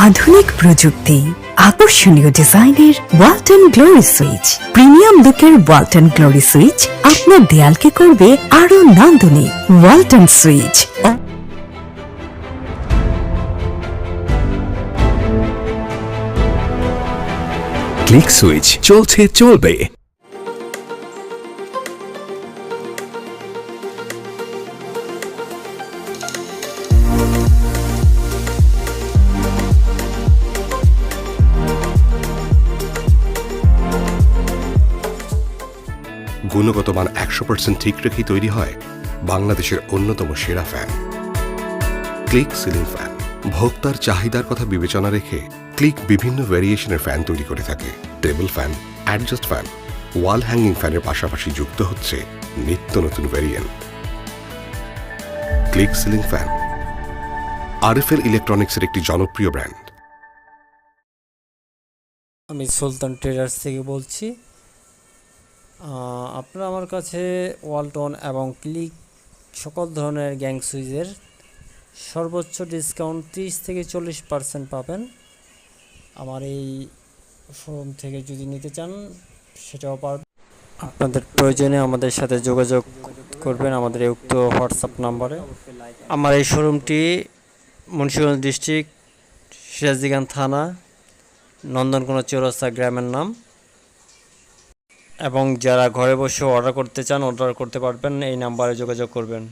আধুনিক প্রযুক্তি, আকর্ষণীয় ডিজাইনের ওয়ালটন গ্লোরি সুইচ, প্রিমিয়াম লুকের ওয়ালটন গ্লোরি সুইচ আপনার দেয়ালকে করবে আরো নান্দনিক। ওয়ালটন সুইচ। ক্লিক সুইচ, চলছে চলবে। গুণগত মান 100% ঠিক রেখেই তৈরি হয় বাংলাদেশের অন্যতম সেরা ফ্যান ক্লিক সিলিং ফ্যান। ভোক্তার চাহিদার কথা বিবেচনা রেখে ক্লিক বিভিন্ন ভেরিয়েশনের ফ্যান তৈরি করে থাকে। Table fan, adjust fan, wall hanging ফ্যানের পাশাপাশি যুক্ত হচ্ছে নিত্য নতুন variant. Click ceiling fan RFL ইলেকট্রনিক্সের একটি জনপ্রিয় ব্র্যান্ড। আমি সুলতান ট্রেডার্স থেকে বলছি। আপনারা আমার কাছে ওয়ালটন এবং ক্লিক সকল ধরনের গ্যাং সুইচের সর্বোচ্চ ডিসকাউন্ট 30 থেকে 40% পাবেন। আমার এই শোরুম থেকে যদি নিতে চান সেটাও পারবেন। আপনাদের প্রয়োজনে আমাদের সাথে যোগাযোগ করবেন আমাদের এই উক্ত হোয়াটসঅ্যাপ নাম্বারে। আমার এই শোরুমটি মুন্সিগঞ্জ ডিস্ট্রিক্ট, সিরাজদিগান থানা, নন্দনকোনা চৌরাস্তা গ্রামের নাম। এবং যারা ঘরে বসে অর্ডার করতে চান অর্ডার করতে পারবেন, এই নাম্বারে যোগাযোগ করবেন।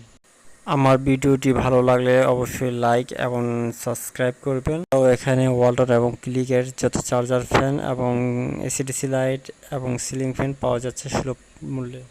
আমার ভিডিওটি ভালো লাগলে অবশ্যই লাইক এবং সাবস্ক্রাইব করবেন। তো এখানে ওয়ালটন এবং ক্লিকের যত চার্জার ফ্যান এবং এসিডিসি লাইট এবং সিলিং ফ্যান পাওয়া যাচ্ছে সুলভ মূল্যে।